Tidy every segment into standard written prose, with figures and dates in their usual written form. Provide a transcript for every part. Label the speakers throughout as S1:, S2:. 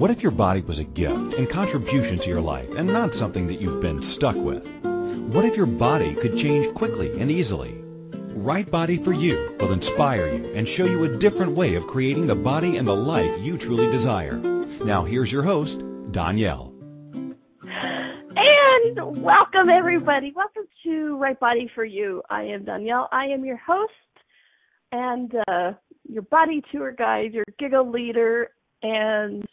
S1: What if your body was a gift and contribution to your life and not something that you've been stuck with? What if your body could change quickly and easily? Right Body for You will inspire you and show you a different way of creating the body and the life you truly desire. Now here's your host, Donnielle.
S2: And welcome everybody. Welcome to Right Body for You. I am Donnielle. I am your host and your body tour guide, your giggle leader, and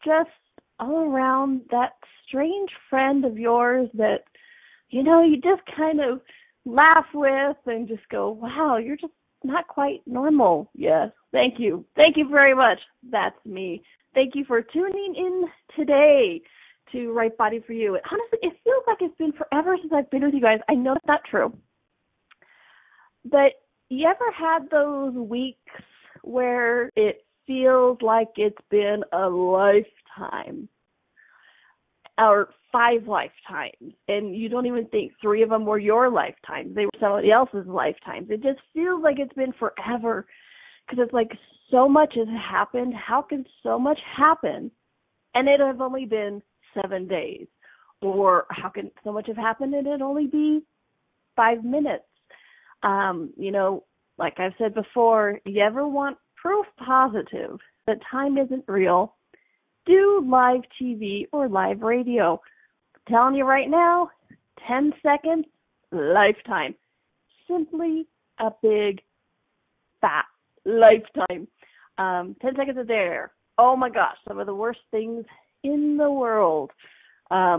S2: just all around that strange friend of yours that, you just kind of laugh with and just go, wow, you're just not quite normal. Yes, thank you. Thank you very much. That's me. Thank you for tuning in today to Right Body for You. Honestly, it feels like it's been forever since I've been with you guys. I know it's not true. But you ever had those weeks where it feels like it's been a lifetime or 5 lifetimes, and you don't even think 3 of them were your lifetimes. They were somebody else's lifetimes. It just feels like it's been forever because it's like so much has happened. How can so much happen and it have only been 7 days? Or how can so much have happened and it only be 5 minutes? Like I've said before, you ever want proof positive that time isn't real, do live TV or live radio. I'm telling you right now, 10 seconds, lifetime. Simply a big, fat lifetime. 10 seconds of there. Oh my gosh, some of the worst things in the world. At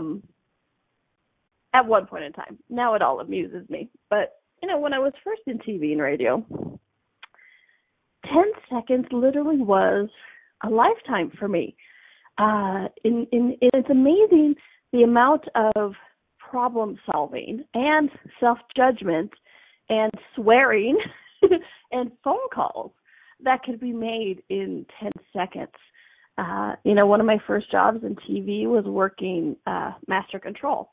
S2: one point in time. Now it all amuses me. But, when I was first in TV and radio, 10 seconds literally was a lifetime for me. It's amazing the amount of problem solving and self-judgment and swearing and phone calls that could be made in 10 seconds. One of my first jobs in TV was working master control,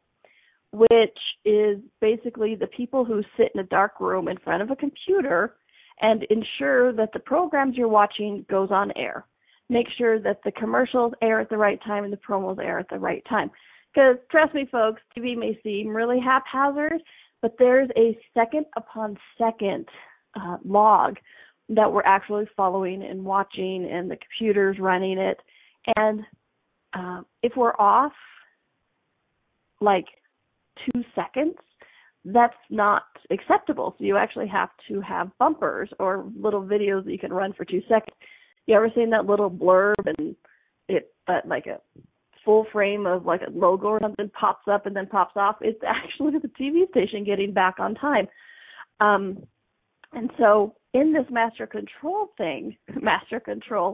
S2: which is basically the people who sit in a dark room in front of a computer and ensure that the programs you're watching goes on air. Make sure that the commercials air at the right time and the promos air at the right time. Because trust me, folks, TV may seem really haphazard, but there's a second upon second log that we're actually following and watching, and the computer's running it. And if we're off like 2 seconds, that's not acceptable. So you actually have to have bumpers or little videos that you can run for 2 seconds. You ever seen that little blurb and it like a full frame of like a logo or something pops up and then pops off? It's actually the TV station getting back on time. And so in this master control,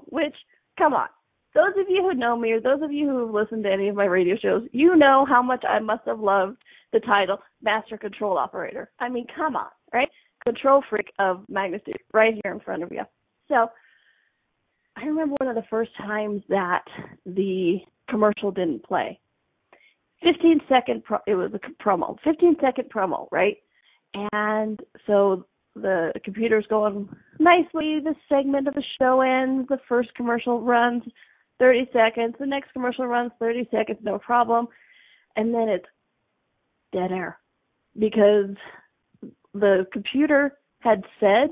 S2: which, come on, those of you who know me or those of you who have listened to any of my radio shows, you know how much I must have loved the title Master Control Operator. I mean, come on, right? Control freak of magnitude right here in front of you. So I remember one of the first times that the commercial didn't play. 15-second, it was a promo, 15-second promo, right? And so the computer's going nicely. The segment of the show ends. The first commercial runs 30 seconds. The next commercial runs 30 seconds, no problem. And then it's dead air because the computer had said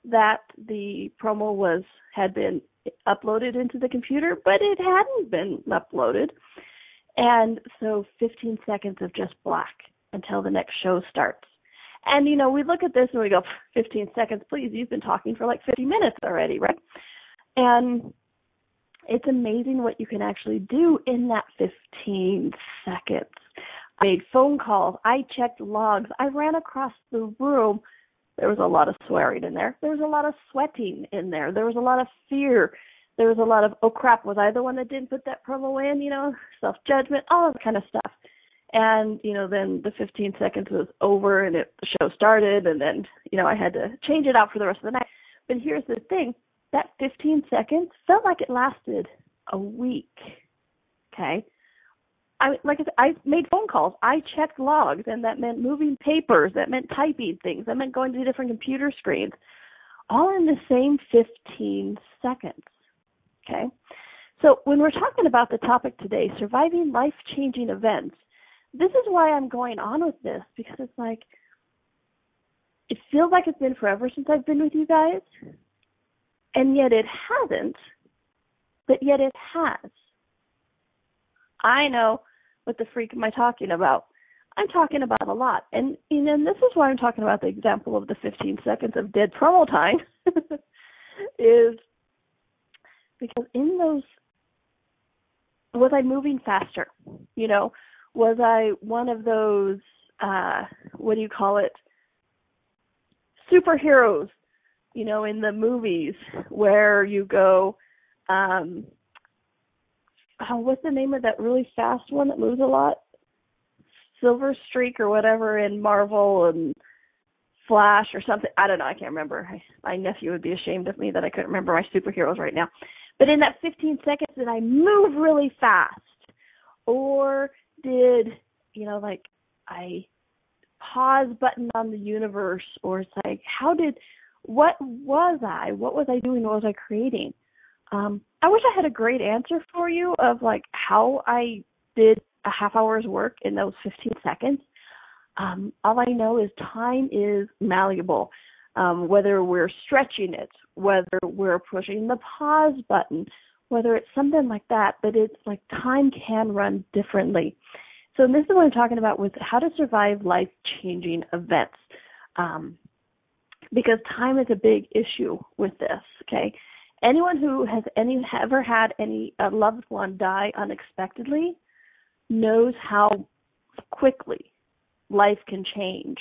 S2: that the promo had been uploaded into the computer, but it hadn't been uploaded. And so 15 seconds of just black until the next show starts. And, we look at this and we go, 15 seconds, please, you've been talking for like 50 minutes already, right? And it's amazing what you can actually do in that 15 seconds. I made phone calls. I checked logs. I ran across the room. There was a lot of swearing in there. There was a lot of sweating in there. There was a lot of fear. There was a lot of, oh, crap, was I the one that didn't put that promo in, self-judgment, all that kind of stuff. And, then the 15 seconds was over and the show started, and then, I had to change it out for the rest of the night. But here's the thing. That 15 seconds felt like it lasted a week, okay? I made phone calls. I checked logs, and that meant moving papers. That meant typing things. That meant going to different computer screens, all in the same 15 seconds, okay? So when we're talking about the topic today, surviving life-changing events, this is why I'm going on with this, because it's like, it feels like it's been forever since I've been with you guys, and yet it hasn't, but yet it has. I know, what the freak am I talking about? I'm talking about a lot. And this is why I'm talking about the example of the 15 seconds of dead promo time, is because in those, was I moving faster? Was I one of those, what do you call it, superheroes, in the movies where you go, what's the name of that really fast one that moves a lot? Silver Streak or whatever in Marvel and Flash or something. I don't know. I can't remember. My nephew would be ashamed of me that I couldn't remember my superheroes right now. But in that 15 seconds, did I move really fast? Or did, I pause button on the universe? Or it's like, what was I doing? What was I creating? I wish I had a great answer for you of how I did a half hour's work in those 15 seconds. All I know is time is malleable. Whether we're stretching it, whether we're pushing the pause button, whether it's something like that, but it's like time can run differently. So this is what I'm talking about with how to survive life-changing events. Because time is a big issue with this, okay? Anyone who has ever had a loved one die unexpectedly knows how quickly life can change.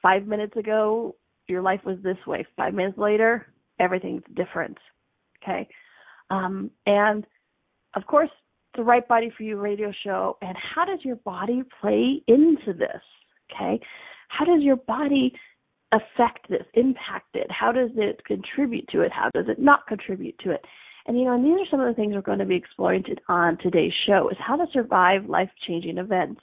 S2: 5 minutes ago, your life was this way. 5 minutes later, everything's different, okay? And, of course, the Right Body for You radio show, and how does your body play into this, okay? How does your body affect this, impact it? How does it contribute to it? How does it not contribute to it? And, and these are some of the things we're going to be exploring on today's show, is how to survive life-changing events.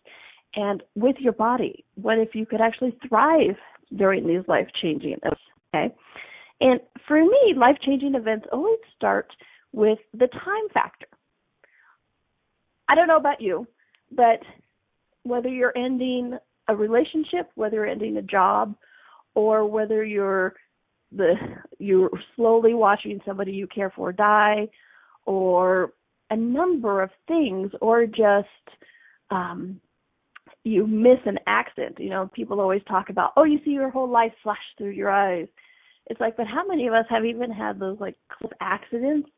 S2: And with your body, what if you could actually thrive during these life-changing events, okay? And for me, life-changing events always start with the time factor. I don't know about you, but whether you're ending a relationship, whether you're ending a job, or whether you're slowly watching somebody you care for die, or a number of things, or just you miss an accident. People always talk about, you see your whole life flash through your eyes. It's like, but how many of us have even had those close accidents,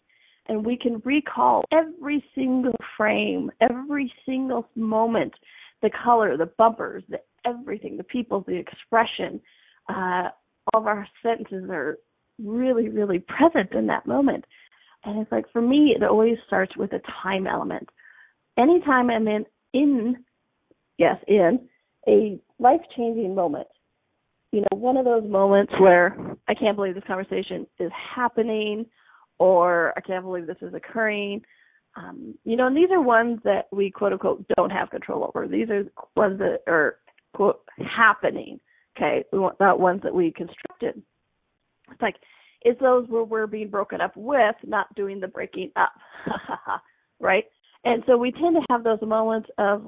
S2: and we can recall every single frame, every single moment, the color, the bumpers, everything, the people, the expression. All of our sentences are really, really present in that moment. And it's like, for me, it always starts with a time element. Anytime I'm in a life-changing moment, one of those moments where I can't believe this conversation is happening, or I can't believe this is occurring, and these are ones that we, quote-unquote, don't have control over. These are ones that are, quote, happening. Okay, we want not ones that we constructed. It's those where we're being broken up with, not doing the breaking up, right? And so we tend to have those moments of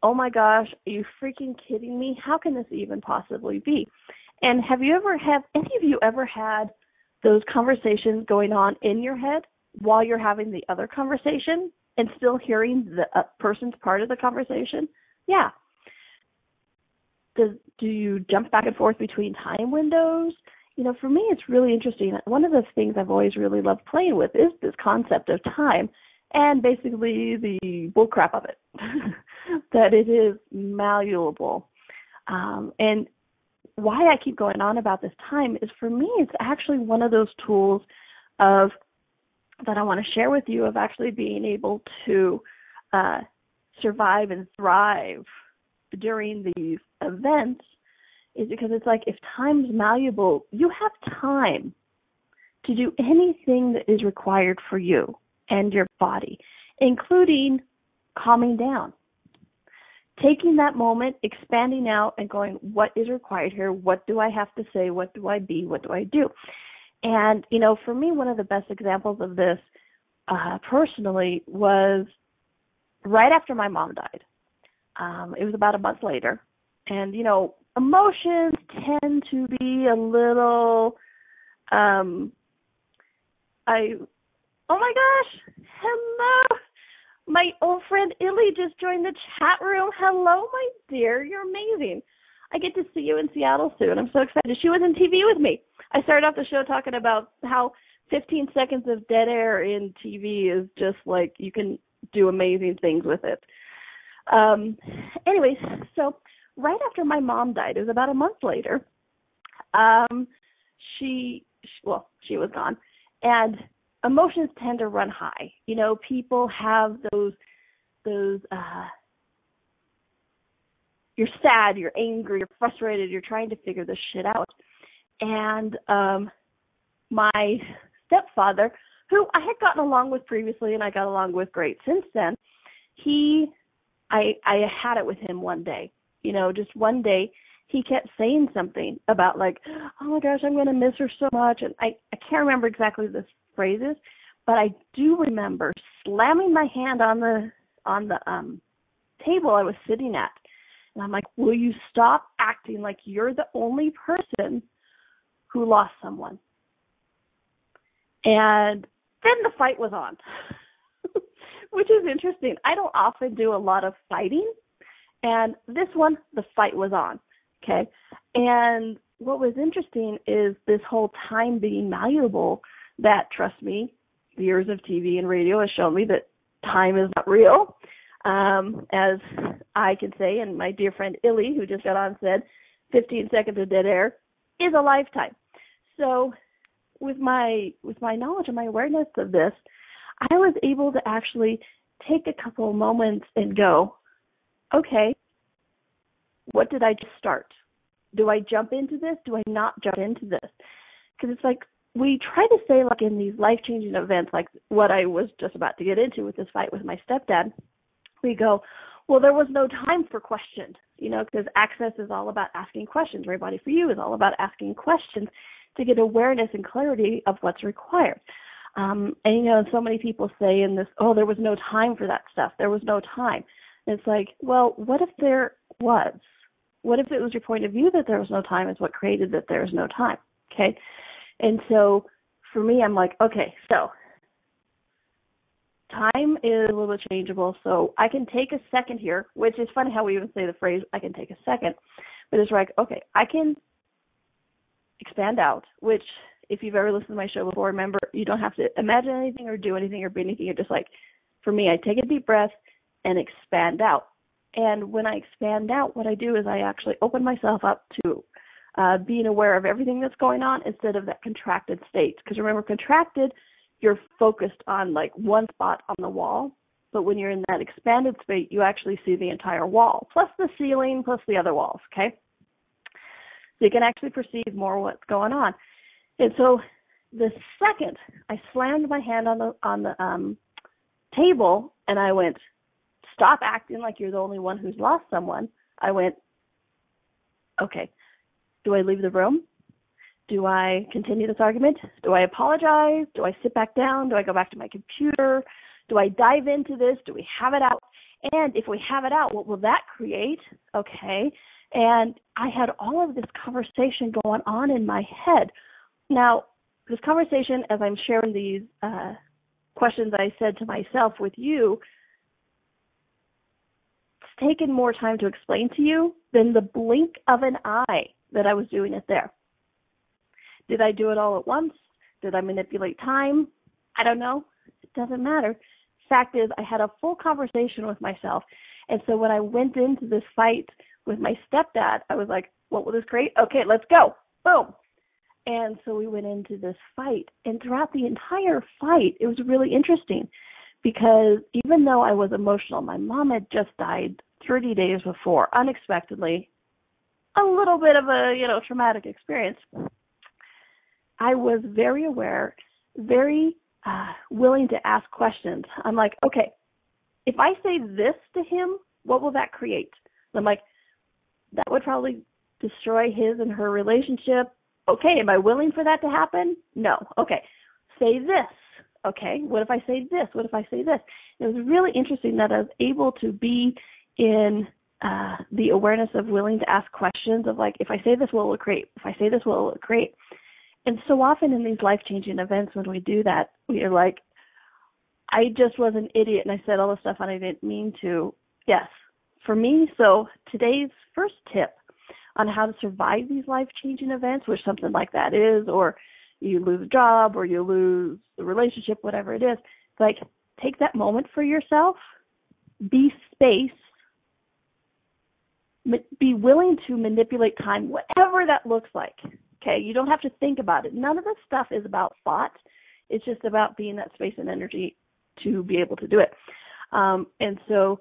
S2: oh my gosh, are you freaking kidding me? How can this even possibly be? And have any of you ever had those conversations going on in your head while you're having the other conversation and still hearing the person's part of the conversation? Yeah. Do you jump back and forth between time windows? For me, it's really interesting. One of the things I've always really loved playing with is this concept of time and basically the bullcrap of it, that it is malleable. And why I keep going on about this time is, for me, it's actually one of those tools that I want to share with you, of actually being able to survive and thrive during these events, is because it's if time's malleable, you have time to do anything that is required for you and your body, including calming down, taking that moment, expanding out, and going, what is required here? What do I have to say? What do I be? What do I do? And, for me, one of the best examples of this personally was right after my mom died. It was about a month later. And, emotions tend to be a little, oh my gosh, hello. My old friend Illy just joined the chat room. Hello, my dear. You're amazing. I get to see you in Seattle soon. I'm so excited. She was in TV with me. I started off the show talking about how 15 seconds of dead air in TV is just like you can do amazing things with it. Anyways, so right after my mom died, it was about a month later, she was gone. And emotions tend to run high. People have those you're sad, you're angry, you're frustrated, you're trying to figure this shit out. And my stepfather, who I had gotten along with previously and I got along with great since then, I had it with him one day. Just one day, he kept saying something about like, oh my gosh, I'm going to miss her so much. And I can't remember exactly the phrases, but I do remember slamming my hand on the table I was sitting at. And I'm like, will you stop acting like you're the only person who lost someone? And then the fight was on, which is interesting. I don't often do a lot of fighting. And this one, the fight was on, okay? And what was interesting is this whole time being malleable that, trust me, the years of TV and radio has shown me that time is not real. As I can say, and my dear friend Illy, who just got on, said, 15 seconds of dead air is a lifetime. So with my knowledge and my awareness of this, I was able to actually take a couple of moments and go, okay, what did I just start? Do I jump into this? Do I not jump into this? Because it's like we try to say, like in these life-changing events, like what I was just about to get into with this fight with my stepdad, we go, well, there was no time for questions, because Access is all about asking questions. Right Body for You is all about asking questions to get awareness and clarity of what's required. And so many people say in this, oh, there was no time for that stuff. There was no time. And it's like, well, what if there was? What if it was your point of view that there was no time is what created that there was no time, okay? And so for me, I'm like, okay, so time is a little bit changeable, so I can take a second here, which is funny how we even say the phrase, I can take a second, but it's like, okay, I can expand out, which if you've ever listened to my show before, remember, you don't have to imagine anything or do anything or be anything. You're just like, for me, I take a deep breath and expand out. And when I expand out, what I do is I actually open myself up to being aware of everything that's going on instead of that contracted state. Because remember, contracted, you're focused on like one spot on the wall. But when you're in that expanded state, you actually see the entire wall, plus the ceiling, plus the other walls, okay? So you can actually perceive more what's going on. And so the second I slammed my hand on the table and I went, stop acting like you're the only one who's lost someone. I went, okay, do I leave the room? Do I continue this argument? Do I apologize? Do I sit back down? Do I go back to my computer? Do I dive into this? Do we have it out? And if we have it out, what will that create? Okay. And I had all of this conversation going on in my head. Now, this conversation, as I'm sharing these questions I said to myself with you, it's taken more time to explain to you than the blink of an eye that I was doing it there. Did I do it all at once? Did I manipulate time? I don't know. It doesn't matter. Fact is, I had a full conversation with myself. And so when I went into this fight with my stepdad, I was like, what will this create? Okay, let's go. Boom. And so we went into this fight. And throughout the entire fight, it was really interesting because even though I was emotional, my mom had just died 30 days before, unexpectedly, a little bit of a, traumatic experience. I was very aware, very willing to ask questions. I'm like, okay, if I say this to him, what will that create? I'm like, that would probably destroy his and her relationship. Okay, am I willing for that to happen? No. Okay, say this. okay, what if I say this? What if I say this? It was really interesting that I was able to be in the awareness of willing to ask questions of like, if I say this, what will it create? If I say this, what will it create? And so often in these life-changing events, when we do that, we are like, I just was an idiot and I said all this stuff and I didn't mean to. Yes, for me, so today's first tip on how to survive these life-changing events, which something like that is, or you lose a job or you lose a relationship, whatever it is, like take that moment for yourself, be space, be willing to manipulate time, whatever that looks like. Okay, you don't have to think about it. None of this stuff is about thought. It's just about being that space and energy to be able to do it. And so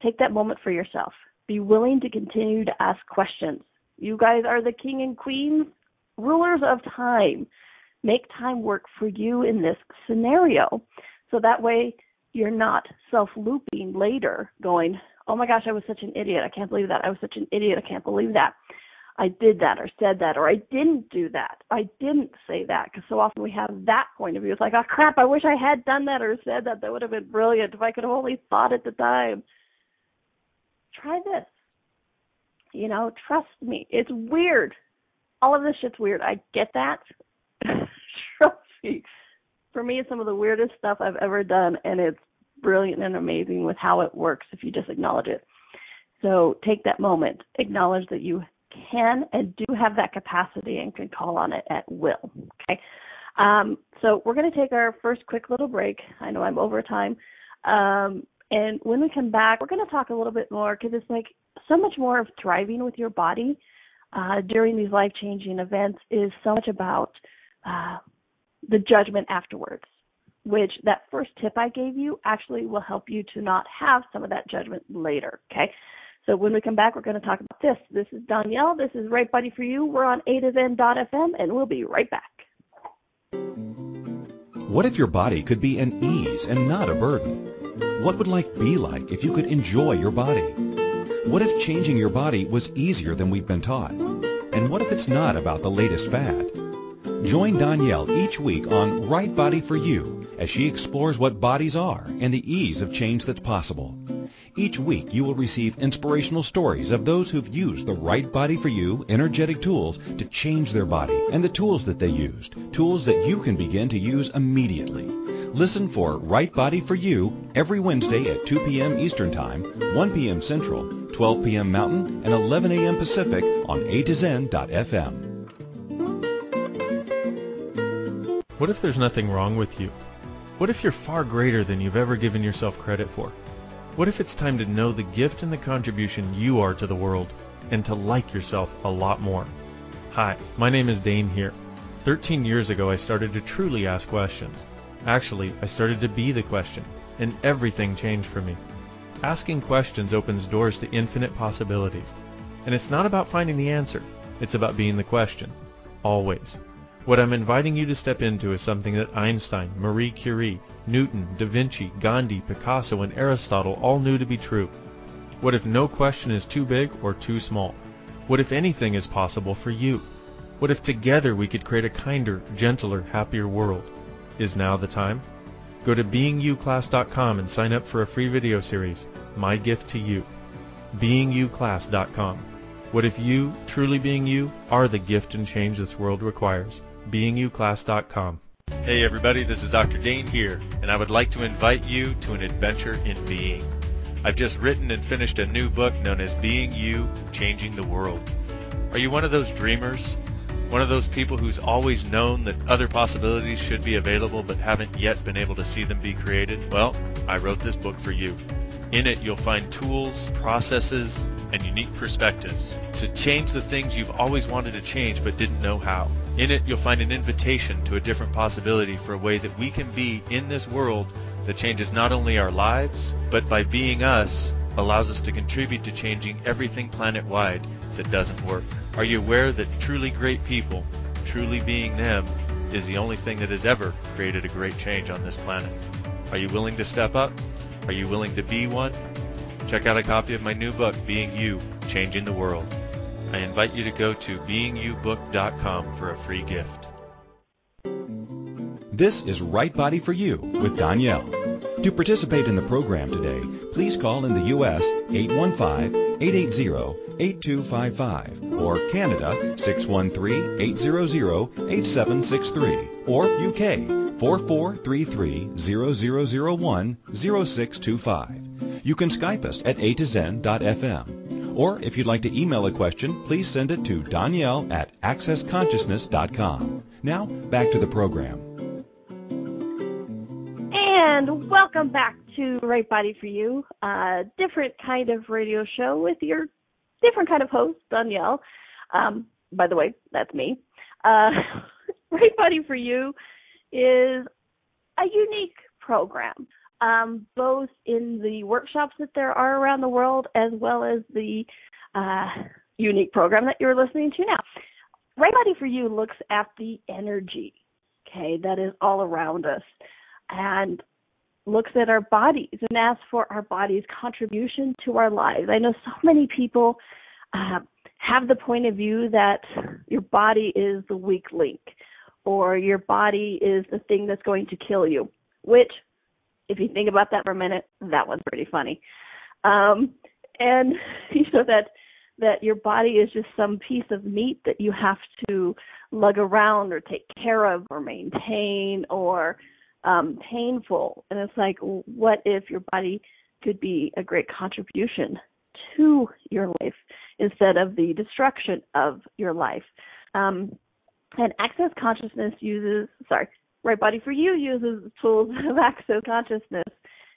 S2: take that moment for yourself. Be willing to continue to ask questions. You guys are the king and queens, rulers of time. Make time work for you in this scenario. So that way you're not self-looping later going, oh my gosh, I was such an idiot. I can't believe that. I was such an idiot. I can't believe that. I did that or said that, or I didn't do that. I didn't say that, because so often we have that point of view. It's like, oh crap, I wish I had done that or said that. That would have been brilliant if I could have only thought at the time. Try this. You know, trust me. It's weird. All of this shit's weird. I get that. Trust me. For me, it's some of the weirdest stuff I've ever done, and it's brilliant and amazing with how it works if you just acknowledge it. So take that moment. Acknowledge that you can and do have that capacity and can call on it at will. Okay. So we're going to take our first quick little break. I know I'm over time. And when we come back, we're going to talk a little bit more, because it's like so much more of thriving with your body during these life-changing events is so much about the judgment afterwards, which that first tip I gave you actually will help you to not have some of that judgment later. Okay. So when we come back, we're going to talk about this. This is Donnielle. This is Right Buddy for You. We're on A2Zen.fm, and we'll be right back.
S1: What if your body could be an ease and not a burden? What would life be like if you could enjoy your body? What if changing your body was easier than we've been taught? And what if it's not about the latest fad? Join Donnielle each week on Right Body for You as she explores what bodies are and the ease of change that's possible. Each week you will receive inspirational stories of those who've used the Right Body for You energetic tools to change their body, and the tools that they used, tools that you can begin to use immediately. Listen for Right Body for You every Wednesday at 2 p.m. Eastern Time, 1 p.m. Central, 12 p.m. Mountain, and 11 a.m. Pacific on A2Zen.fm.
S3: What if there's nothing wrong with you? What if you're far greater than you've ever given yourself credit for? What if it's time to know the gift and the contribution you are to the world, and to like yourself a lot more? Hi, my name is Dane here. 13 years ago I started to truly ask questions. Actually, I started to be the question, and everything changed for me. Asking questions opens doors to infinite possibilities. And it's not about finding the answer, it's about being the question. Always. What I'm inviting you to step into is something that Einstein, Marie Curie, Newton, Da Vinci, Gandhi, Picasso, and Aristotle all knew to be true. What if no question is too big or too small? What if anything is possible for you? What if together we could create a kinder, gentler, happier world? Is now the time? Go to beingyouclass.com and sign up for a free video series, My Gift to You. beingyouclass.com. What if you, truly being you, are the gift and change this world requires? beingyouclass.com. Hey everybody, this is Dr. Dane here, and I would like to invite you to an adventure in being. I've just written and finished a new book known as Being You, Changing the World. Are you one of those dreamers? One of those people who's always known that other possibilities should be available but haven't yet been able to see them be created? Well, I wrote this book for you. In it, you'll find tools, processes, and unique perspectives to change the things you've always wanted to change but didn't know how. In it, you'll find an invitation to a different possibility for a way that we can be in this world that changes not only our lives, but by being us, allows us to contribute to changing everything planet-wide that doesn't work. Are you aware that truly great people, truly being them, is the only thing that has ever created a great change on this planet? Are you willing to step up? Are you willing to be one? Check out a copy of my new book, Being You, Changing the World. I invite you to go to beingyoubook.com for a free gift.
S1: This is Right Body for You with Donnielle. To participate in the program today, please call in the U.S. 815-880-8255 or Canada 613-800-8763 or UK 4433-0001-0625. You can Skype us at a2zen.fm. Or if you'd like to email a question, please send it to Donnielle@accessconsciousness.com. Now, back to the program.
S2: And welcome back to Right Body for You, a different kind of radio show with your different kind of host, Donnielle. By the way, that's me. Right Body for You is a unique program, both in the workshops that there are around the world as well as the unique program that you're listening to now. Right Body for You looks at the energy, okay, that is all around us, and looks at our bodies and asks for our body's contribution to our lives. I know so many people have the point of view that your body is the weak link or your body is the thing that's going to kill you, which, if you think about that for a minute, that one's pretty funny. And you know that your body is just some piece of meat that you have to lug around or take care of or maintain or painful. And it's like, what if your body could be a great contribution to your life instead of the destruction of your life? And Access Consciousness Right Body for You uses the tools of Access Consciousness.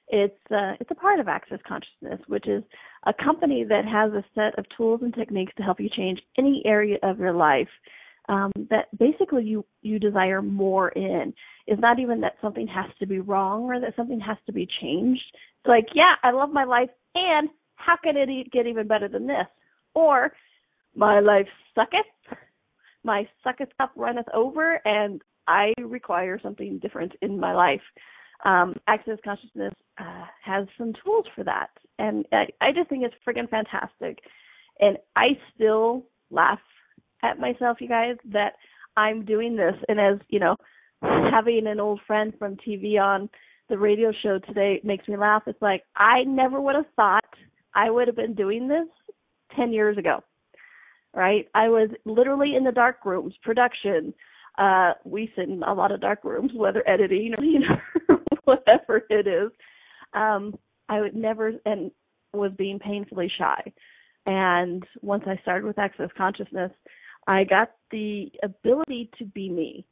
S2: It's a part of Access Consciousness, which is a company that has a set of tools and techniques to help you change any area of your life that basically you desire more in. It's not even that something has to be wrong or that something has to be changed. It's like, yeah, I love my life, and how can it get even better than this? Or, my life sucketh, my sucketh cup runneth over, and I require something different in my life. Access Consciousness has some tools for that, and I just think it's friggin' fantastic. And I still laugh at myself, you guys, that I'm doing this. And as you know, having an old friend from TV on the radio show today makes me laugh. It's like, I never would have thought I would have been doing this 10 years ago, right? I was literally in the dark rooms, production. We sit in a lot of dark rooms, whether editing or, whatever it is. I would never, and was being painfully shy. And once I started with Access Consciousness, I got the ability to be me.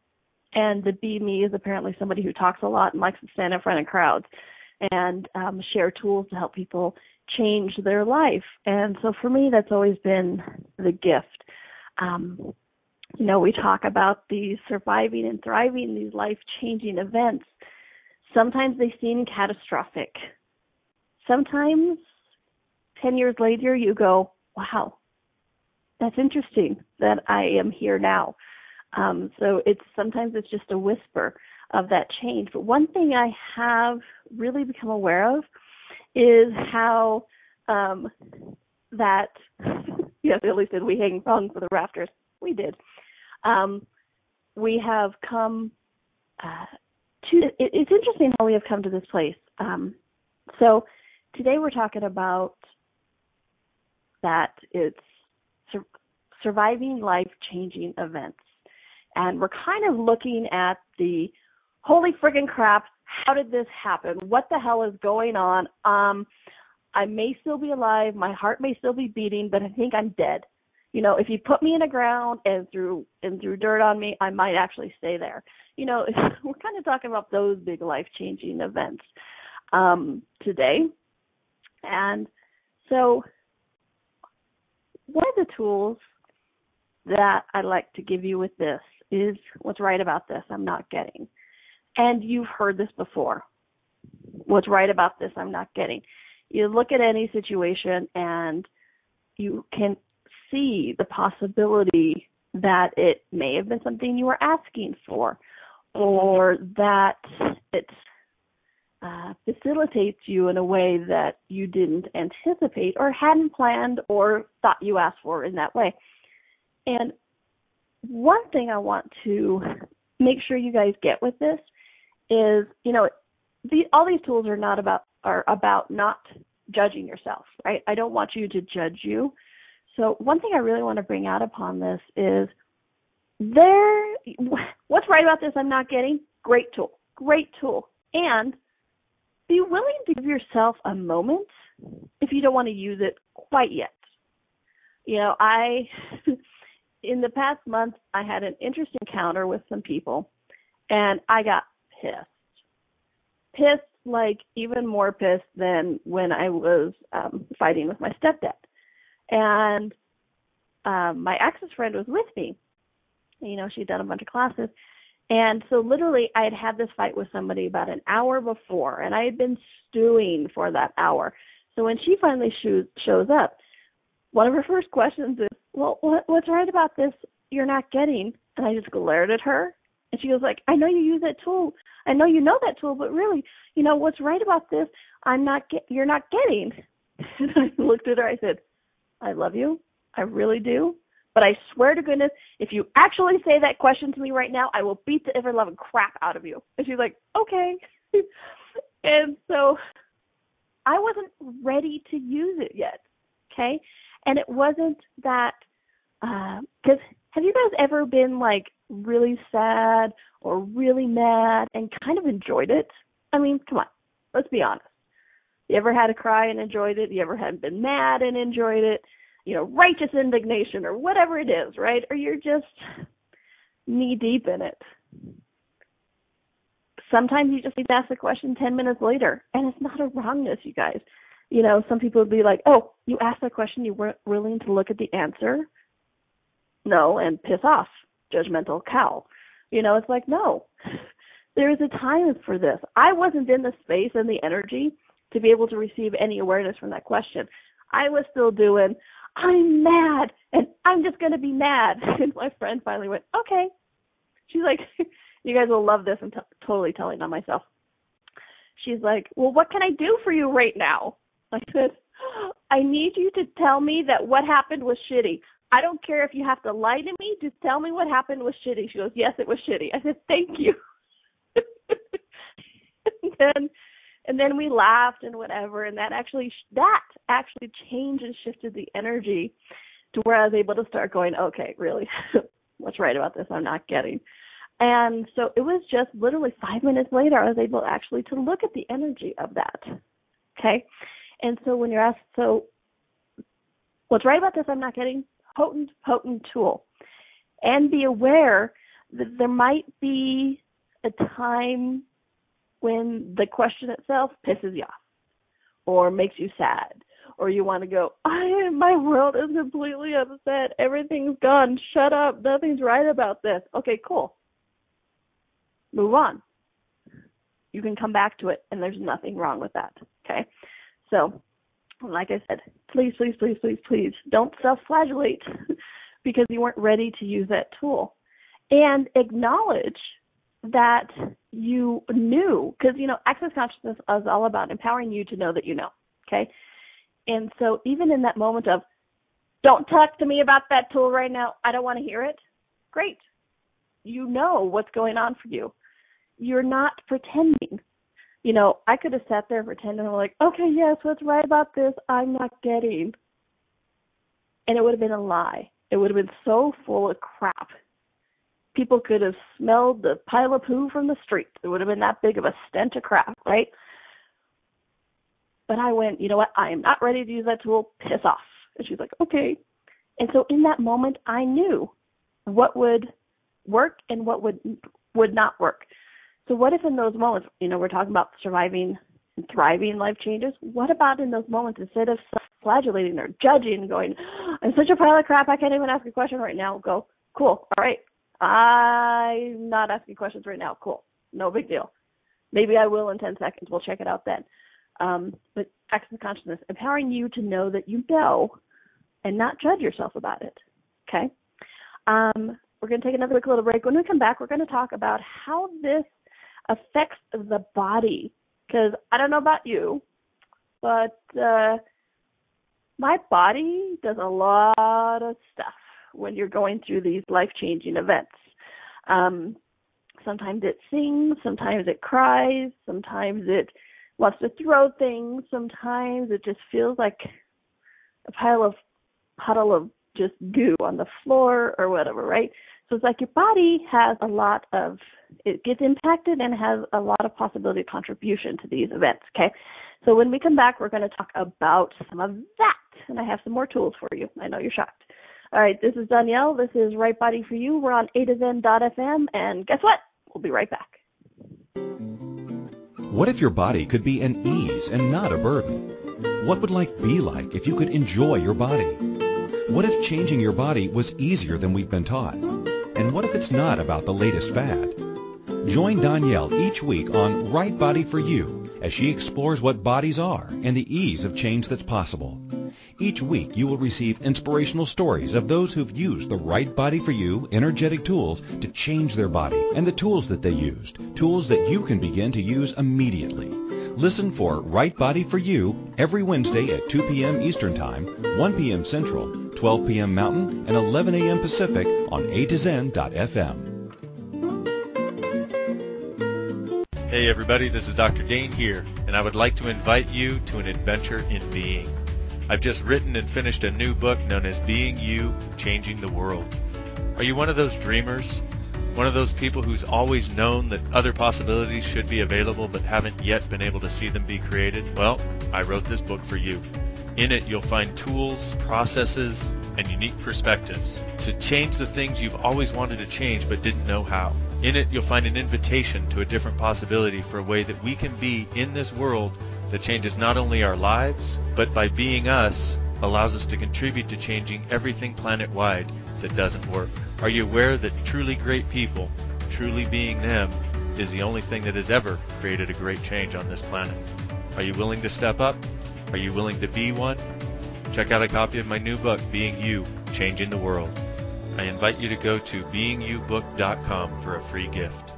S2: And the be me is apparently somebody who talks a lot and likes to stand in front of crowds and share tools to help people change their life. And so for me, that's always been the gift. We talk about the surviving and thriving these life-changing events. Sometimes they seem catastrophic. Sometimes 10 years later, you go, wow, that's interesting that I am here now. So sometimes it's just a whisper of that change. But one thing I have really become aware of is how Billy said we hung for the rafters. We did. We have come it's interesting how we have come to this place. So today we're talking about that it's surviving life-changing events. And we're kind of looking at the holy friggin' crap, how did this happen? What the hell is going on? I may still be alive, my heart may still be beating, but I think I'm dead. If you put me in the ground and threw dirt on me, I might actually stay there. We're kind of talking about those big life-changing events today. And so one of the tools that I'd like to give you with this is what's right about this I'm not getting. And you've heard this before. What's right about this I'm not getting. You look at any situation and you can see the possibility that it may have been something you were asking for, or that it facilitates you in a way that you didn't anticipate or hadn't planned or thought you asked for in that way. And one thing I want to make sure you guys get with this is, all these tools are about not judging yourself, right? I don't want you to judge you. So one thing I really want to bring out upon this is what's right about this I'm not getting? Great tool. And be willing to give yourself a moment if you don't want to use it quite yet. In the past month, I had an interesting encounter with some people, and I got pissed. Pissed, like even more pissed than when I was fighting with my stepdad. And my ex's friend was with me. She'd done a bunch of classes. And so literally I had this fight with somebody about an hour before, and I had been stewing for that hour. So when she finally shows up, one of her first questions is, well, what's right about this you're not getting? And I just glared at her. And she was like, I know you use that tool. I know you know that tool, but really, what's right about this you're not getting? And I looked at her. I said, I love you. I really do. But I swear to goodness, if you actually say that question to me right now, I will beat the ever-loving crap out of you. And she's like, okay. And so I wasn't ready to use it yet, okay? And it wasn't that, because have you guys ever been like really sad or really mad and kind of enjoyed it? I mean, come on, let's be honest. You ever had a cry and enjoyed it? You ever had been mad and enjoyed it? Righteous indignation or whatever it is, right? Or you're just knee deep in it. Sometimes you just need to ask the question 10 minutes later, and it's not a wrongness, you guys. Some people would be like, oh, you asked that question, you weren't willing to look at the answer? No, and piss off, judgmental cow. It's like, no, there is a time for this. I wasn't in the space and the energy to be able to receive any awareness from that question. I was still doing, I'm mad, and I'm just going to be mad. And my friend finally went, okay. She's like, you guys will love this. I'm totally telling on myself. She's like, well, what can I do for you right now? I said, I need you to tell me that what happened was shitty. I don't care if you have to lie to me. Just tell me what happened was shitty. She goes, yes, it was shitty. I said, thank you. And then we laughed and whatever, and that actually changed and shifted the energy to where I was able to start going, okay, really, what's right about this I'm not getting? And so it was just literally 5 minutes later I was able actually to look at the energy of that, okay? And so when you're asked, so what's right about this I'm not getting? Potent tool. And be aware that there might be a time when the question itself pisses you off or makes you sad, or you want to go, my world is completely upset. Everything's gone. Shut up. Nothing's right about this. Okay, cool. Move on. You can come back to it, and there's nothing wrong with that, okay? So, like I said, please, please, please, please, please don't self-flagellate because you weren't ready to use that tool. And acknowledge that you knew, because, access consciousness is all about empowering you to know that you know, okay? And so even in that moment of, don't talk to me about that tool right now, I don't want to hear it, great. You know what's going on for you. You're not pretending. I could have sat there pretending, like, okay, yes, what's right about this I'm not getting. And it would have been a lie. It would have been so full of crap. People could have smelled the pile of poo from the street. It would have been that big of a stench of crap, right? But I went, you know what? I am not ready to use that tool. Piss off. And she's like, okay. And so in that moment, I knew what would work and what would not work. So what if in those moments, we're talking about surviving and thriving life changes. What about in those moments, instead of self-flagellating or judging and going, I'm such a pile of crap, I can't even ask a question right now, go, cool, all right. I'm not asking questions right now. Cool. No big deal. Maybe I will in 10 seconds. We'll check it out then. But access consciousness, empowering you to know that you know and not judge yourself about it. Okay? We're going to take another quick little break. When we come back, we're going to talk about how this affects the body. Because I don't know about you, but my body does a lot of stuff when you're going through these life-changing events. Sometimes it sings, sometimes it cries, sometimes it wants to throw things, sometimes it just feels like a puddle of just goo on the floor or whatever, right? So it's like your body has it gets impacted and has a lot of possibility of contribution to these events, okay? So when we come back, we're going to talk about some of that, and I have some more tools for you. I know you're shocked. All right, this is Donnielle. This is Right Body for You. We're on A2Zen.fm, and guess what? We'll be right back.
S1: What if your body could be an ease and not a burden? What would life be like if you could enjoy your body? What if changing your body was easier than we've been taught? And what if it's not about the latest fad? Join Donnielle each week on Right Body for You as she explores what bodies are and the ease of change that's possible. Each week you will receive inspirational stories of those who've used the Right Body for You energetic tools to change their body and the tools that they used, tools that you can begin to use immediately. Listen for Right Body for You every Wednesday at 2 p.m. Eastern Time, 1 p.m. Central, 12 p.m. Mountain, and 11 a.m. Pacific on A2Zen.fm.
S3: Hey everybody, this is Dr. Dane here, and I would like to invite you to an adventure in being. I've just written and finished a new book known as Being You, Changing the World. Are you one of those dreamers? One of those people who's always known that other possibilities should be available but haven't yet been able to see them be created? Well, I wrote this book for you. In it, you'll find tools, processes, and unique perspectives to change the things you've always wanted to change but didn't know how. In it, you'll find an invitation to a different possibility for a way that we can be in this world that changes not only our lives, but by being us, allows us to contribute to changing everything planet-wide that doesn't work. Are you aware that truly great people, truly being them, is the only thing that has ever created a great change on this planet? Are you willing to step up? Are you willing to be one? Check out a copy of my new book, Being You, Changing the World. I invite you to go to beingyoubook.com for a free gift.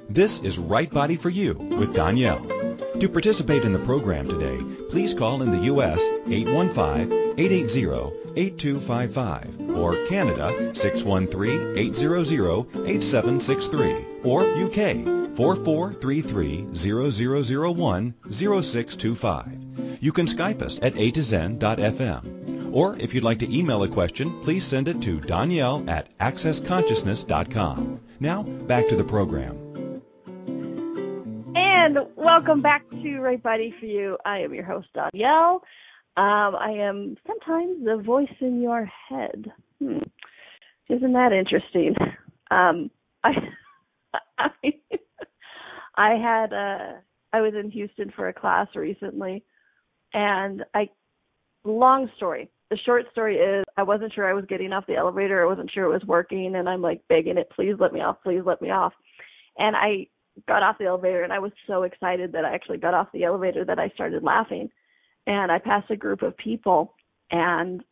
S1: This is Right Body for You with Donnielle. To participate in the program today, please call in the U.S. 815-880-8255 or Canada 613-800-8763 or UK 4433-0001-0625. You can Skype us at A2Zen.fm. Or if you'd like to email a question, please send it to Donnielle@accessconsciousness.com. Now, back to the program.
S2: And welcome back to Right Body for You. I am your host, Donnielle. I am sometimes the voice in your head. Isn't that interesting? I was in Houston for a class recently, and long story. The short story is I wasn't sure I was getting off the elevator. I wasn't sure it was working, and I'm like begging it, please let me off, please let me off. And I got off the elevator, and I was so excited that I actually got off the elevator that I started laughing. And I passed a group of people, and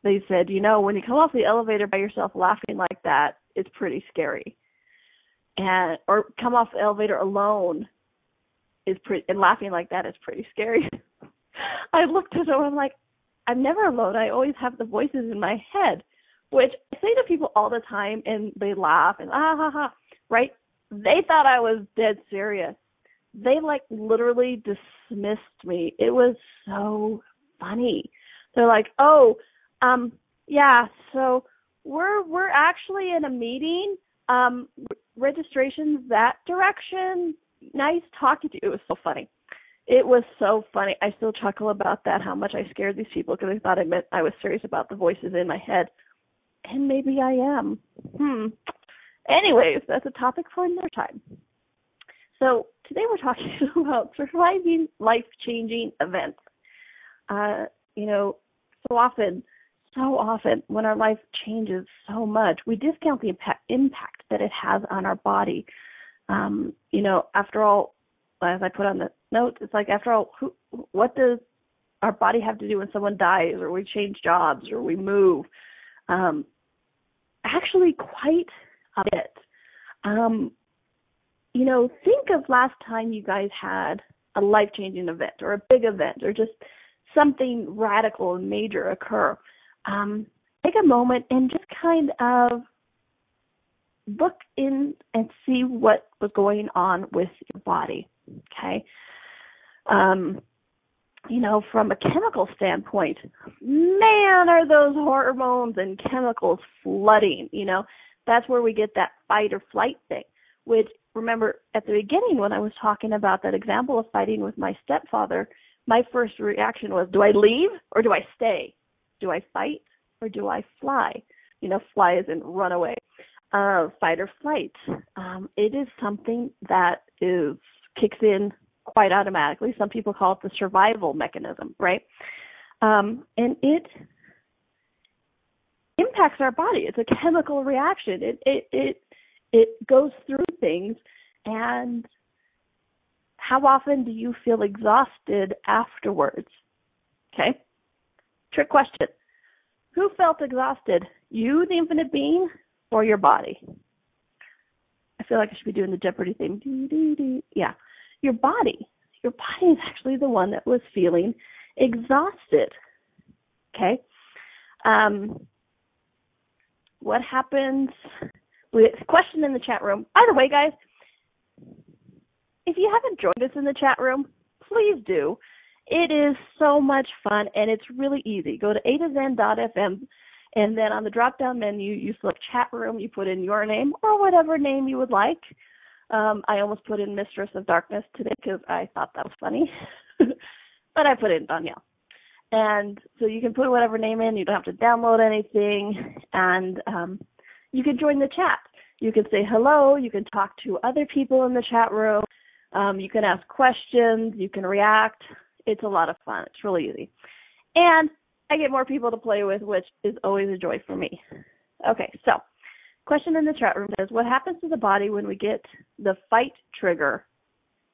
S2: they said, when you come off the elevator by yourself laughing like that, it's pretty scary. Or come off the elevator alone and laughing like that is pretty scary. I looked at them, I'm like, I'm never alone. I always have the voices in my head, which I say to people all the time, and they laugh and right? They thought I was dead serious. They literally dismissed me. It was so funny. They're like, yeah, so we're actually in a meeting. Registration's that direction. Nice talking to you. It was so funny. It was so funny. I still chuckle about that, how much I scared these people because they thought I was serious about the voices in my head. And maybe I am. Anyways, that's a topic for another time. So today we're talking about surviving life-changing events. So often when our life changes so much, we discount the impact that it has on our body. After all, as I put on the notes, it's like, after all, what does our body have to do when someone dies or we change jobs or we move? Actually, quite a bit. Think of last time you guys had a life-changing event or a big event or just something radical and major occur. Take a moment and just kind of look in and see what was going on with your body, okay? From a chemical standpoint, man, are those hormones and chemicals flooding, That's where we get that fight or flight thing, which, remember, at the beginning when I was talking about that example of fighting with my stepfather, my first reaction was, do I leave or do I stay? Do I fight or do I fly? Fly as in run away. Fight or flight. It is something that kicks in quite automatically. Some people call it the survival mechanism, right? And it impacts our body. It's a chemical reaction. It goes through things. And how often do you feel exhausted afterwards? Okay? Trick question. Who felt exhausted? You, the infinite being, or your body? I feel like I should be doing the Jeopardy thing. Yeah. Your body. Your body is actually the one that was feeling exhausted. Okay? What happens? Question in the chat room. By the way, guys, if you haven't joined us in the chat room, please do. It is so much fun, and it's really easy. Go to a2zen.fm, and then on the drop-down menu, you select chat room. You put in your name or whatever name you would like. I almost put in Mistress of Darkness today because I thought that was funny, but I put in Donnielle. And so you can put whatever name in. You don't have to download anything, and you can join the chat. You can say hello. You can talk to other people in the chat room. You can ask questions. You can react. It's a lot of fun. It's really easy. And I get more people to play with, which is always a joy for me. Okay, so question in the chat room says, what happens to the body when we get the fight trigger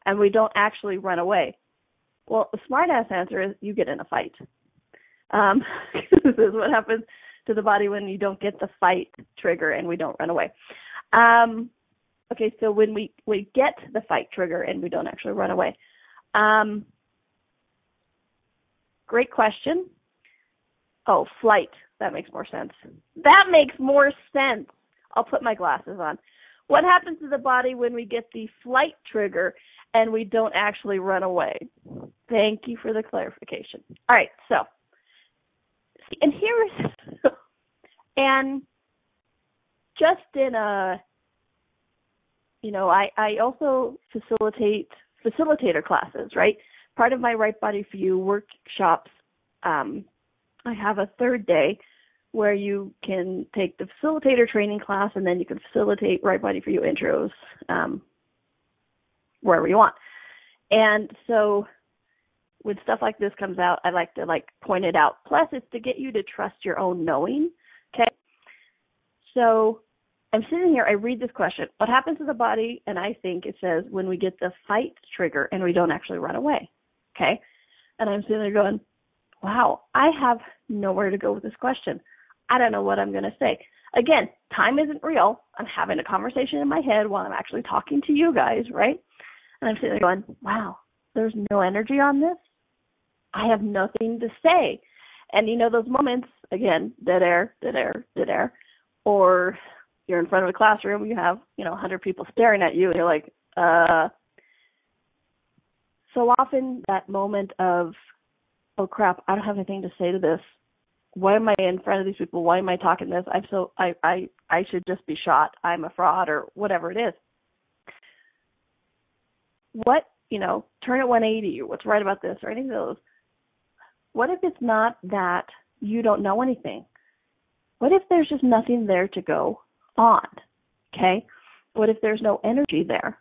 S2: and we don't actually run away? Well, the smart-ass answer is you get in a fight. This is what happens to the body when you don't get the fight trigger and we don't run away. Okay, so when we get the fight trigger and we don't actually run away. Great question. Oh, flight. That makes more sense. That makes more sense. I'll put my glasses on. What happens to the body when we get the flight trigger and we don't actually run away? Thank you for the clarification. All right, so, and and just in a, I also facilitate facilitator classes, right? Part of my Right Body for You workshops, I have a third day where you can take the facilitator training class and then you can facilitate Right Body for You intros wherever you want. And so when stuff like this comes out, I like to point it out. Plus, it's to get you to trust your own knowing, okay? So I'm sitting here, I read this question. What happens to the body? And I think it says when we get the fight trigger and we don't actually run away, okay? And I'm sitting there going, wow, I have nowhere to go with this question. I don't know what I'm going to say. Again, time isn't real. I'm having a conversation in my head while I'm actually talking to you guys, right? And I'm sitting there going, wow, there's no energy on this. I have nothing to say. And those moments, again, dead air, or you're in front of a classroom, you have, 100 people staring at you, and you're like, So often that moment of, oh crap, I don't have anything to say to this. Why am I in front of these people? Why am I talking this? I should just be shot. I'm a fraud, or whatever it is. Turn it 180, or what's right about this, or any of those. What if it's not that you don't know anything? What if there's just nothing there to go on, okay? What if there's no energy there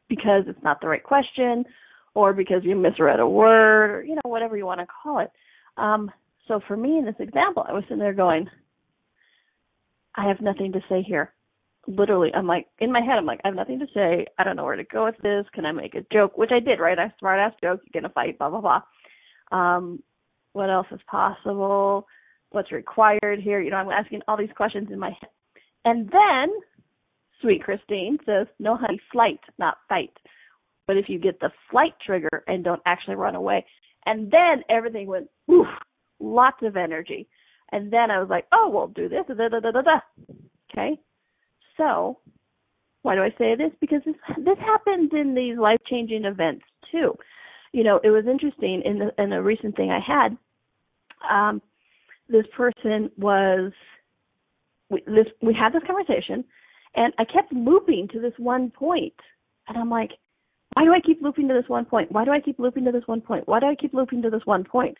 S2: because it's not the right question, or because you misread a word, or, whatever you want to call it. So for me in this example, I was sitting there going, I have nothing to say here. Literally, I'm like, in my head, I'm like, I have nothing to say. I don't know where to go with this. Can I make a joke? Which I did, right? I smart-ass joke. You get in a fight, blah, blah, blah. What else is possible? What's required here? I'm asking all these questions in my head. And then, sweet Christine says, no, honey, flight, not fight. But if you get the flight trigger and don't actually run away, and then everything went, oof, lots of energy. And then I was like, oh, we'll do this, da, da, da, da, da. Okay? So Why do I say this? Because this happens in these life-changing events too. You know, it was interesting in the recent thing I had. This person was, we had this conversation, and I kept looping to this one point. And I'm like, why do I keep looping to this one point? Why do I keep looping to this one point? Why do I keep looping to this one point?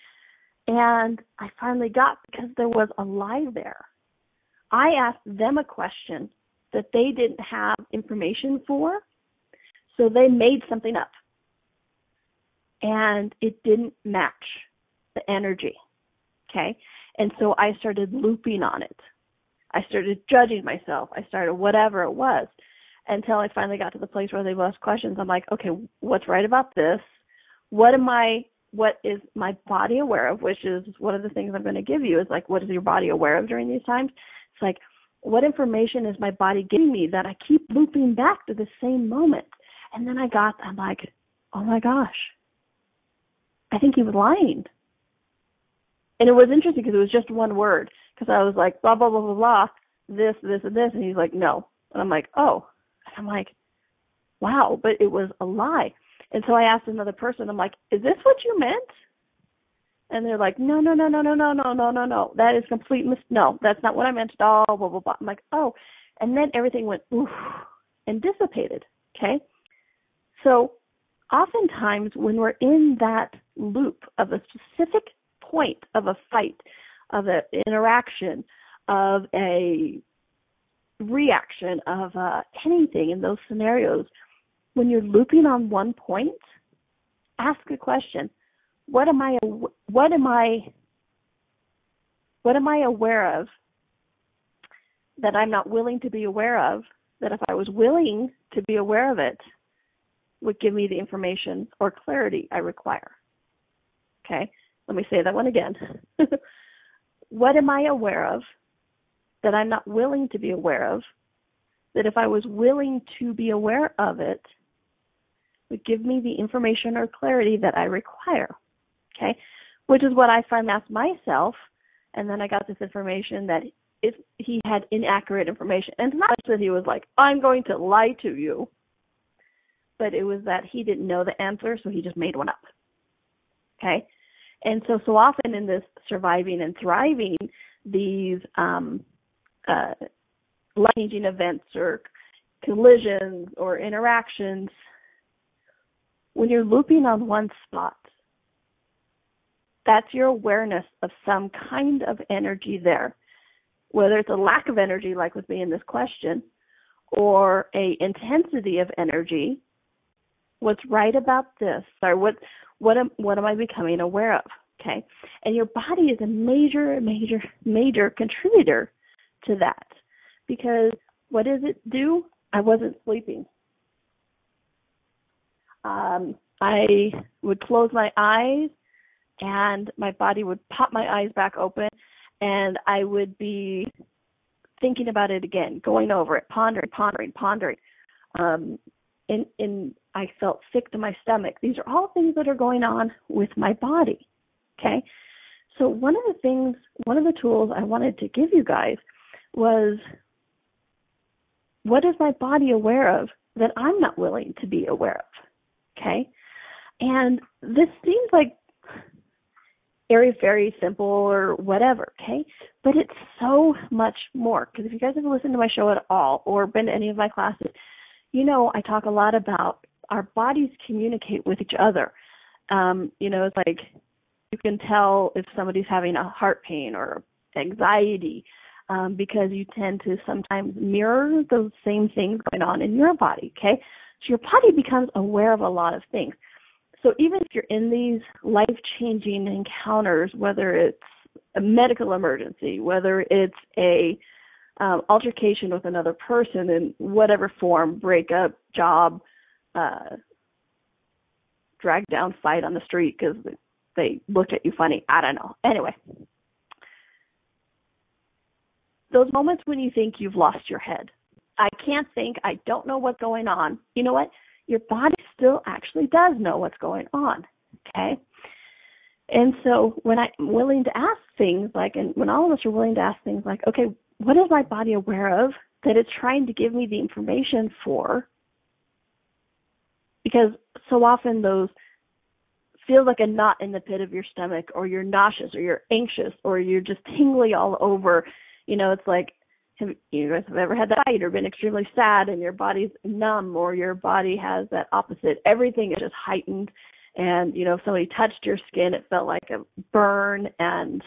S2: And I finally got, because there was a lie there. I asked them a question that they didn't have information for, so they made something up. And it didn't match the energy, okay? And so I started looping on it. I started judging myself. I started whatever it was until I finally got to the place where they asked questions. I'm like, okay, what's right about this? What is my body aware of? Which is one of the things I'm going to give you is like, what is your body aware of during these times? It's like, what information is my body giving me that I keep looping back to the same moment? And then I'm like, oh my gosh, I think he was lying. And it was interesting because it was just one word. Because I was like, blah, blah, blah, blah, blah, this, and this. And he's like, no. And I'm like, oh. And I'm like, wow, but it was a lie. And so I asked another person, I'm like, is this what you meant? And they're like, no. That is complete no, that's not what I meant at all, blah, blah, blah. I'm like, oh. And then everything went, oof, and dissipated, okay? So oftentimes when we're in that loop of a specific point of a fight, of an interaction, of a reaction, of anything in those scenarios, when you're looping on one point, ask a question. What am I aware of that I'm not willing to be aware of, that if I was willing to be aware of it, would give me the information or clarity I require? Okay, let me say that one again. What am I aware of that I'm not willing to be aware of, that if I was willing to be aware of it, would give me the information or clarity that I require? Okay, which is what I finally asked myself, and then I got this information that if he had inaccurate information, and it's not that he was like, I'm going to lie to you, but it was that he didn't know the answer, so he just made one up. Okay, and so often in this surviving and thriving, these life-changing events or collisions or interactions, when you're looping on one spot, that's your awareness of some kind of energy there, whether it's a lack of energy, like with me in this question, or a intensity of energy. What's right about this? Or what am I becoming aware of? Okay, and your body is a major contributor to that, because what does it do? I wasn't sleeping. I would close my eyes, and my body would pop my eyes back open, and I would be thinking about it again, going over it, pondering. And I felt sick to my stomach. These are all things that are going on with my body, okay? So one of the tools I wanted to give you guys was, what is my body aware of that I'm not willing to be aware of, okay? And this seems like very, very simple or whatever, okay? But it's so much more, because if you guys have listened to my show at all or been to any of my classes, you know I talk a lot about our bodies communicate with each other. It's like you can tell if somebody's having a heart pain or anxiety because you tend to sometimes mirror those same things going on in your body, okay? So your body becomes aware of a lot of things. So even if you're in these life-changing encounters, whether it's a medical emergency, whether it's a altercation with another person in whatever form, breakup, job, drag down fight on the street because they looked at you funny, I don't know. Anyway, those moments when you think you've lost your head, I can't think, I don't know what's going on. You know what? Your body still actually does know what's going on, okay? And so when I'm willing to ask things like, and when all of us are willing to ask things like, okay, what is my body aware of that it's trying to give me the information for, because so often those feel like a knot in the pit of your stomach, or you're nauseous, or you're anxious, or you're just tingly all over. It's like, have you guys ever had that fight or been extremely sad and your body's numb, or your body has that opposite? Everything is just heightened. And, if somebody touched your skin, it felt like a burn. And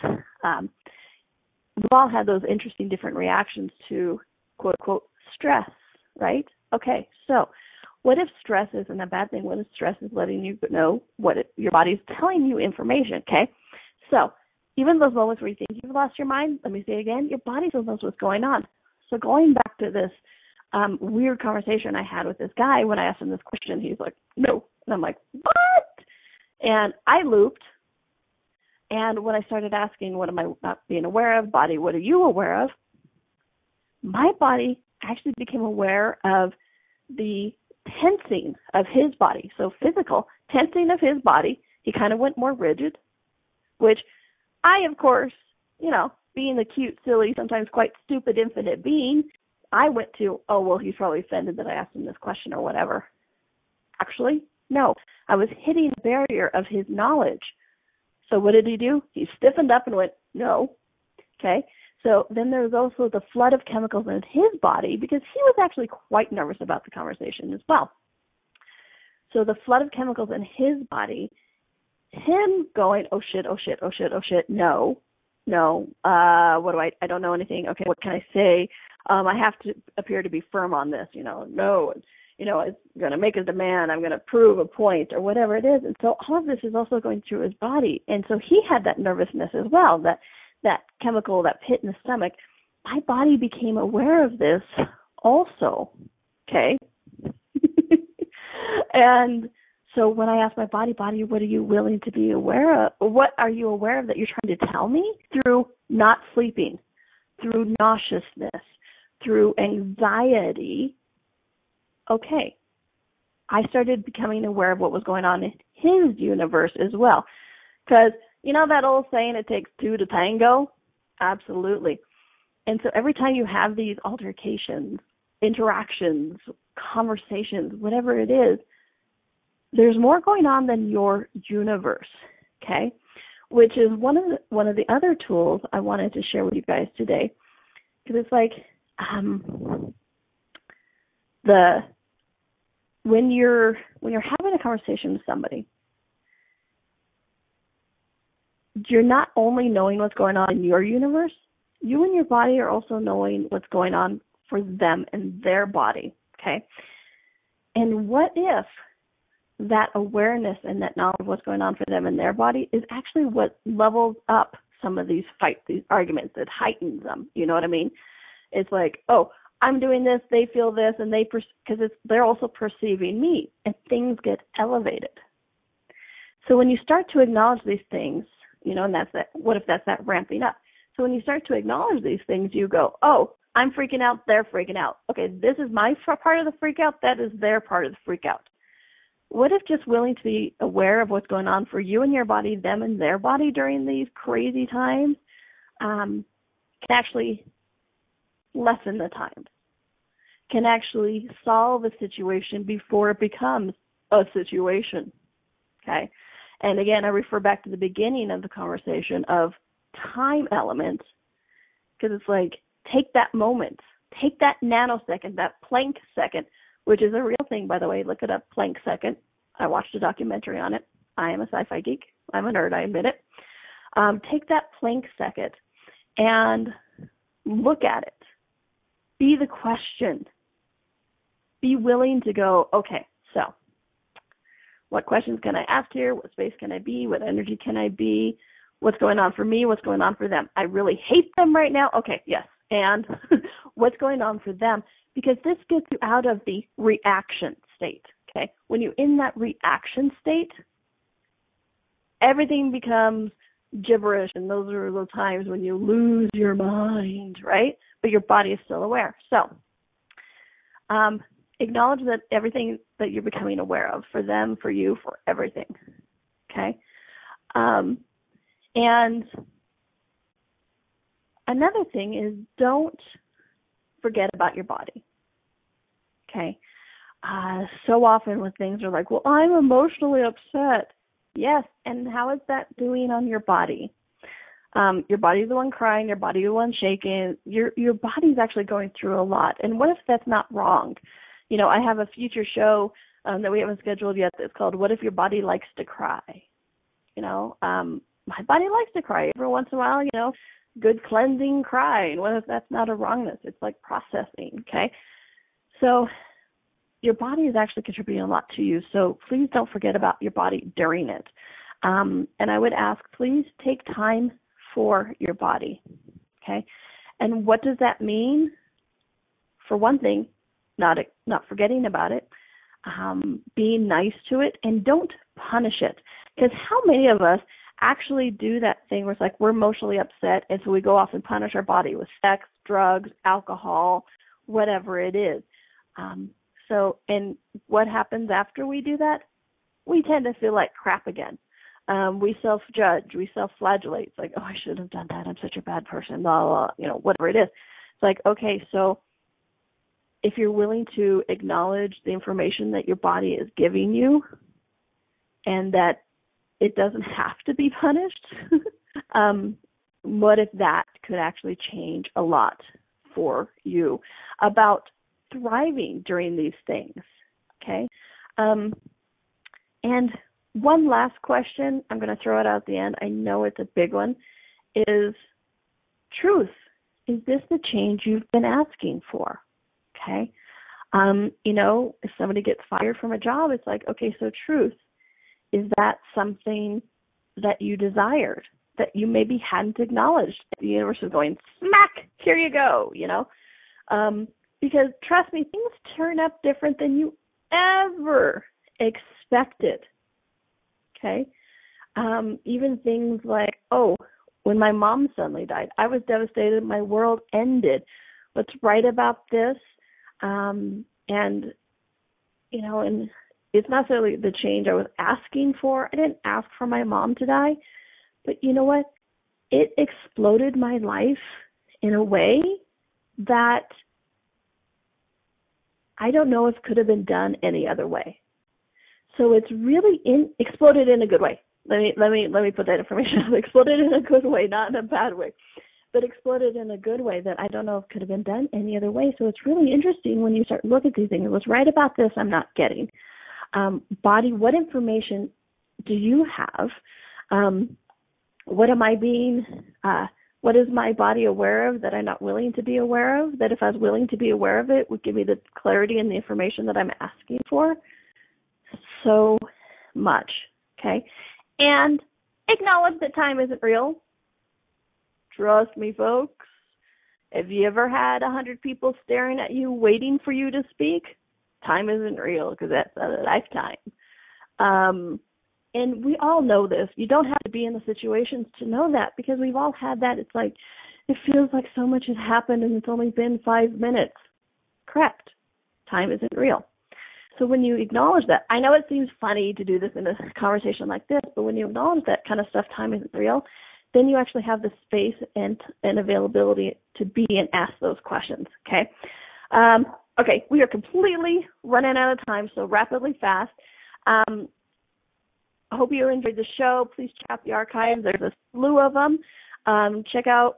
S2: we've all had those interesting different reactions to, quote, unquote, stress, right? Okay, so what if stress isn't a bad thing? What if stress is letting you know your body's telling you information, okay? So even those moments where you think you've lost your mind, let me say again, your body still knows what's going on. So going back to this weird conversation I had with this guy, when I asked him this question, he's like, no. And I'm like, what? And I looped. And when I started asking, what am I not being aware of? Body, what are you aware of? My body actually became aware of the tensing of his body. So physical tensing of his body. He kind of went more rigid, which I, of course, being the cute, silly, sometimes quite stupid infinite being, I went to, oh, well, he's probably offended that I asked him this question or whatever. Actually, no. I was hitting the barrier of his knowledge. So what did he do? He stiffened up and went, no. Okay. So then there was also the flood of chemicals in his body, because he was actually quite nervous about the conversation as well. So the flood of chemicals in his body, him going, oh shit, oh shit, oh shit, oh shit, no, I don't know anything. Okay, what can I say? I have to appear to be firm on this, no, it's going to make a demand, I'm going to prove a point or whatever it is. And so all of this is also going through his body. And so he had that nervousness as well, that chemical, that pit in the stomach. My body became aware of this also, okay? And so when I asked my body, what are you willing to be aware of? What are you aware of that you're trying to tell me? Through not sleeping, through nauseousness, through anxiety. Okay. I started becoming aware of what was going on in his universe as well. Because, that old saying, it takes two to tango? Absolutely. And so every time you have these altercations, interactions, conversations, whatever it is, there's more going on than your universe, okay? Which is one of the other tools I wanted to share with you guys today, because it's like when you're having a conversation with somebody, you're not only knowing what's going on in your universe, you and your body are also knowing what's going on for them and their body, okay? And what if that awareness and that knowledge of what's going on for them and their body is actually what levels up some of these fights, these arguments, that heightens them? You know what I mean? It's like, oh, I'm doing this, they feel this, and they're also perceiving me, and things get elevated. So when you start to acknowledge these things, and that's that. What if that's that ramping up? So when you start to acknowledge these things, you go, oh, I'm freaking out, they're freaking out. Okay, this is my part of the freak out, that is their part of the freak out. What if just willing to be aware of what's going on for you and your body, them and their body during these crazy times, can actually lessen the time, can actually solve a situation before it becomes a situation, okay? And again, I refer back to the beginning of the conversation of time elements, because it's like, take that moment, take that nanosecond, that Planck second, which is a real thing, by the way. Look it up, Planck second. I watched a documentary on it. I am a sci-fi geek. I'm a nerd, I admit it. Take that Planck second and look at it. Be the question. Be willing to go, okay, so what questions can I ask here? What space can I be? What energy can I be? What's going on for me? What's going on for them? I really hate them right now. Okay, yes. And what's going on for them? Because this gets you out of the reaction state, okay? When you're in that reaction state, everything becomes gibberish, and those are the times when you lose your mind, right? But your body is still aware. So acknowledge that everything that you're becoming aware of, for them, for you, for everything, okay? And another thing is, don't forget about your body. Okay? So often when things are like, well, I'm emotionally upset. Yes, and how is that doing on your body? Your body's the one crying, your body's the one shaking. Your body's actually going through a lot. And what if that's not wrong? I have a future show that we haven't scheduled yet that's called What If Your Body Likes to Cry? My body likes to cry every once in a while, good cleansing cry. And what if that's not a wrongness? It's like processing, okay? So your body is actually contributing a lot to you, so please don't forget about your body during it. And I would ask, please take time for your body, okay? And what does that mean? For one thing, not forgetting about it, being nice to it, and don't punish it. Because how many of us actually do that thing where it's like we're emotionally upset, and so we go off and punish our body with sex, drugs, alcohol, whatever it is. And what happens after we do that? We tend to feel like crap again. We self-judge, we self-flagellate. It's like, oh, I shouldn't have done that. I'm such a bad person, blah, blah, whatever it is. It's like, okay, so if you're willing to acknowledge the information that your body is giving you and that it doesn't have to be punished, what if that could actually change a lot for you about thriving during these things, okay? And one last question, I'm going to throw it out at the end. I know it's a big one, is truth. Is this the change you've been asking for, okay? If somebody gets fired from a job, it's like, okay, so truth, is that something that you desired, that you maybe hadn't acknowledged? The universe is going, smack, here you go, because trust me, things turn up different than you ever expected, okay? Even things like, when my mom suddenly died, I was devastated. My world ended. What's right about this? And it's not necessarily the change I was asking for. I didn't ask for my mom to die. But you know what? It exploded my life in a way that I don't know if could have been done any other way. So it's really exploded in a good way. Let me put that information out. Exploded in a good way, not in a bad way, but exploded in a good way that I don't know if could have been done any other way. So it's really interesting when you start looking at these things. What's right about this I'm not getting. Body, what information do you have? What am I being, what is my body aware of that I'm not willing to be aware of? That if I was willing to be aware of it would give me the clarity and the information that I'm asking for? So much, okay? And acknowledge that time isn't real. Trust me, folks. Have you ever had 100 people staring at you waiting for you to speak? Time isn't real because that's a lifetime. And we all know this. You don't have to be in the situations to know that because we've all had that. It's like, it feels like so much has happened and it's only been 5 minutes. Correct. Time isn't real. So when you acknowledge that, I know it seems funny to do this in a conversation like this, but when you acknowledge that kind of stuff, time isn't real, then you actually have the space and availability to be and ask those questions, okay? Okay, we are completely running out of time, so rapidly fast. I hope you enjoyed the show. Please check out the archives. There's a slew of them. Check out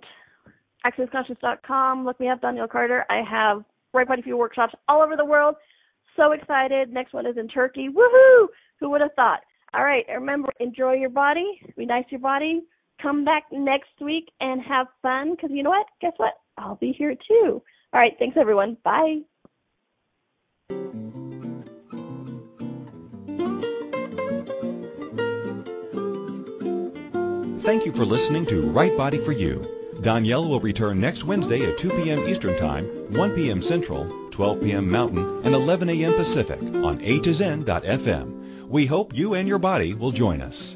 S2: accessconscious.com. Look me up, Donnielle Carter. I have quite a few workshops all over the world. So excited. Next one is in Turkey. Woohoo! Who would have thought? All right, remember, enjoy your body. Be nice to your body. Come back next week and have fun because you know what? Guess what? I'll be here too. All right, thanks, everyone. Bye.
S1: Thank you for listening to Right Body for You. Donnielle will return next Wednesday at 2 p.m. Eastern Time, 1 p.m. Central, 12 p.m. Mountain, and 11 a.m. Pacific on A to Zen.fm. We hope you and your body will join us.